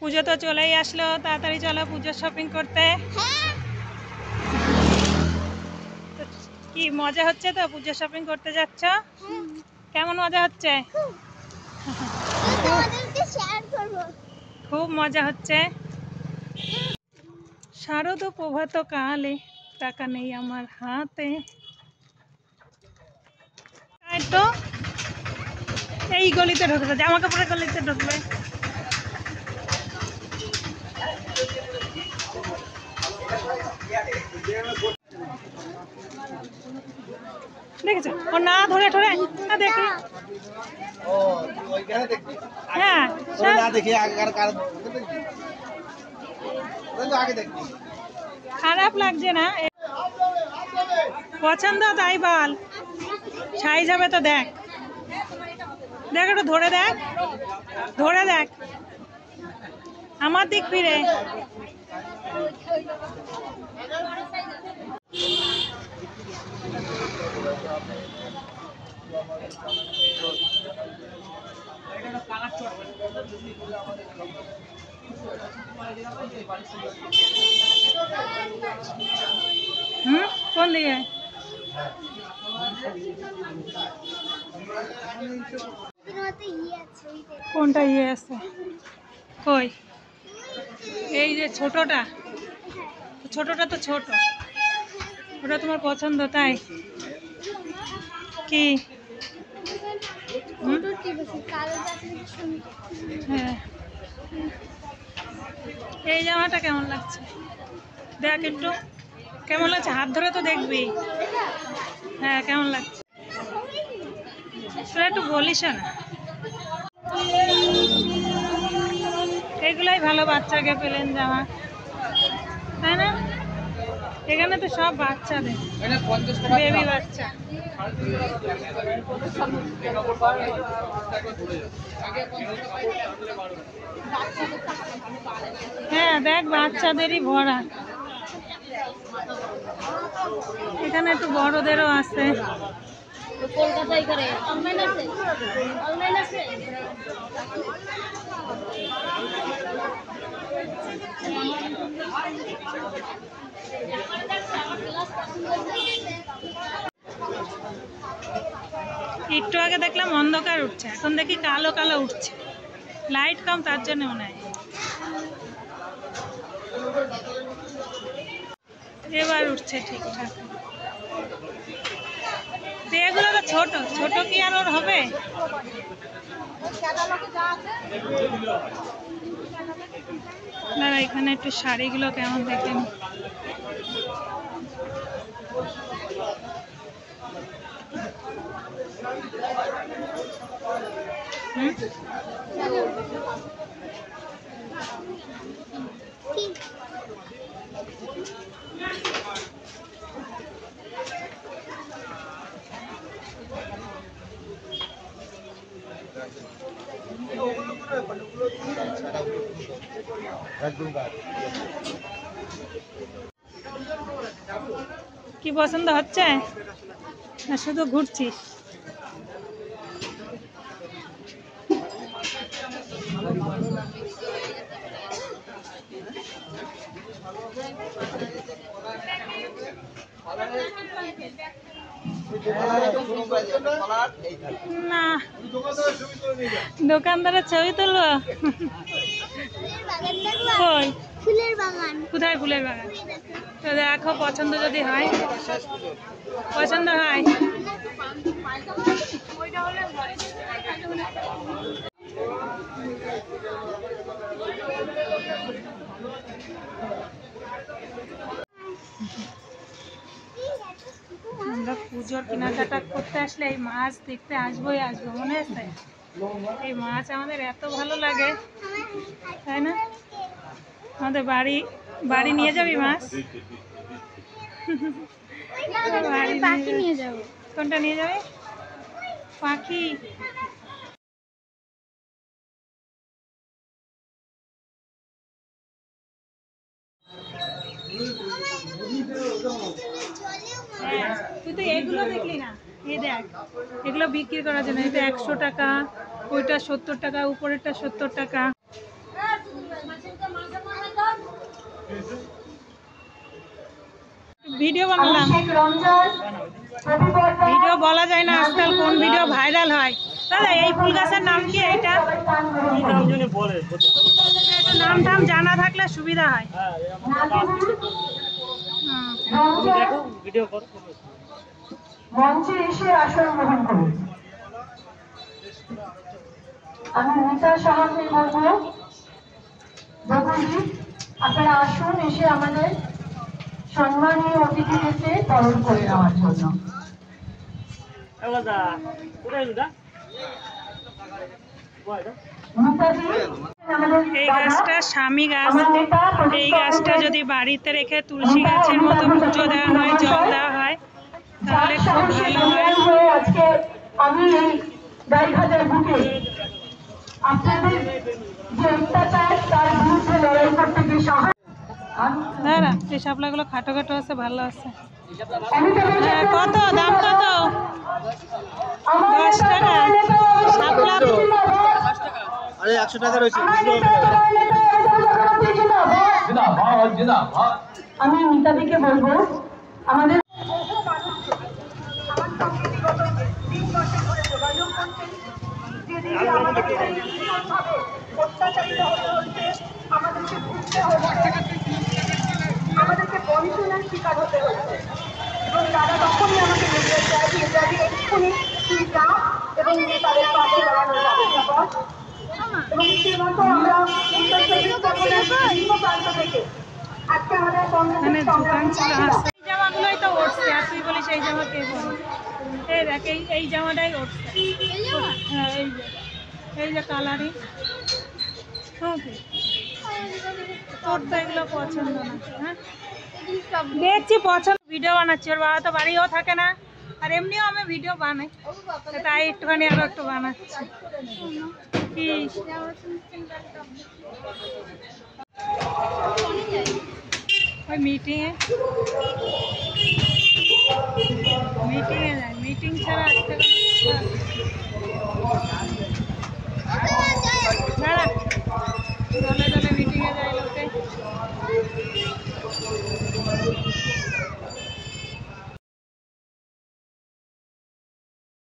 পুজো তো চলেই আসলো, তাড়াতাড়ি চলো পুজোর শপিং করতে। কি মজা হচ্ছে তো পুজোর শপিং করতে যাচ্ছ? কেমন মজা হচ্ছে? খুব মজা হচ্ছে। শারদ প্রভাত কালে টাকা নেই আমার হাতে। তো এই গলিতে ঢুকবে, জামা কাপড়ের গলিতে ঢুকবে। দেখেছো ও না ধরে ঠরে না দেখি। হ্যাঁ খারাপ লাগছে না, পছন্দ তাই বল। সাইজ হবে তো দেখ, দেখ একটু ধরে দেখ, ধরে দেখ আমার দিক ফিরে। কোন দিকে? কোনটা ইয়ে আছে কই? এই যে ছোটটা, ছোটটা তো ছোট, ওটা তোমার পছন্দ তাই কি? হ্যাঁ এই জামাটা কেমন লাগছে দেখ একটু, কেমন লাগছে হাত ধরে তো দেখবি। হ্যাঁ কেমন লাগছে তোরা একটু বলিস না। এগুলাই ভালো বাচ্চাকে পেলেন জামা, তাই না? এখানে তো সব বাচ্চাদের, বেবি বাচ্চা। হ্যাঁ দেখ বাচ্চাদেরই ভরা, এখানে একটু বড়দেরও আছে। কলকাতায় করে অনলাইন আছে, অনলাইন আছে। একটু আগে দেখলাম অন্ধকার উঠছে, এখন দেখি কালো কালো উঠছে, লাইট কম তার জন্য মনে হয়। এবার উঠছে ঠিকঠাক। এগুলো তো ছোট ছোট, কি আর ওর হবে? না এখানে একটু শাড়িগুলো কেমন দেখেন। কি পছন্দ হচ্ছে না শুধু ঘুরছিস? না দোকানদারের ছবি তুলবো? কই ফুলের বাগান? কোথায় ফুলের বাগান? তো দেখো পছন্দ যদি হয়, পছন্দ হয় আমরা পুজোর কেনাকাটা করতে আসলে এই মাছ দেখতে আসবোই আসবো, মনে আছে? এই মাছ আমাদের এত ভালো লাগে, তাই না? আমাদের বাড়ি নিয়ে যাবি মাছ? পাখি নিয়ে যাবো। কোনটা নিয়ে যাবে? পাখি। তুই তো এগুলো দেখলি না? এই দেখ এগুলো বিক্রি করার জন্য, এটা 100 টাকা, ওইটা 70 টাকা, উপরেরটা 70 টাকা। ভিডিও বানালাম, ভিডিও বলা যায় না আজকাল কোন ভিডিও ভাইরাল হয়। দাদা এই ফুল গাছের নাম কি? এইটা নাম টাম জানা থাকলে সুবিধা হয়। মঞ্চে এসে আসন গ্রহণ করুন। আমি মিতা সাহাকে বলবো, বকুলজি আপনারা আসুন, এসে আমাদের সম্মানীয় অতিথিদেরকে বরণ করে নেওয়ার জন্য। এই গাছটা স্বামী গাছ। এই গাছটা যদি বাড়িতে রেখে তুলসী গাছের মতো পুজো দেওয়া হয়, জল দেওয়া হয়, তাহলে খুব ভালো হয়। আজকে আমি এই গাইঘাটার বুকে আপনাদের যে অত্যাচার তার বিরুদ্ধে লড়াই করতে গিয়ে সাহস। দাঁড়া, এই শাপলাগুলো খাটো খাটো আছে, ভালো আছে। হ্যাঁ, কত দাম? কত? 10 টাকা শাপলা। আরে 100 টাকা রয়েছে। আমি মিতাদিকে বলবো আমাদের আমাদেরকে বঞ্চনার শিকার হতে হচ্ছে এবং তারা তখনই আমাকে বলতে চায় যে এক্ষুনি তুই যা এবং তাদের পাশে দাঁড়ানোর ব্যবস্থা কর। এবং সেই মতো আমরা উত্তর চব্বিশ পরগনার বিভিন্ন প্রান্ত থেকে আজকে আমাদের দোকান ছিল। এই জামাগুলোই তো উঠছে, আর তুই বলিস এই জামা কে বল? এই দেখ, এই জামাটাই উঠছে। হ্যাঁ, এই যে কালারিং। তোর তো এগুলো পছন্দ না? হ্যাঁ, দেখছি পছন্দ। ভিডিও বানাচ্ছি, ওর বাবা তো বাড়িও থাকে না, আর এমনিও আমি ভিডিও বানাই, তাই একটুখানি আরো একটু বানাচ্ছি। কি ওই মিটিংয়ে যায়, মিটিং ছাড়া আসতে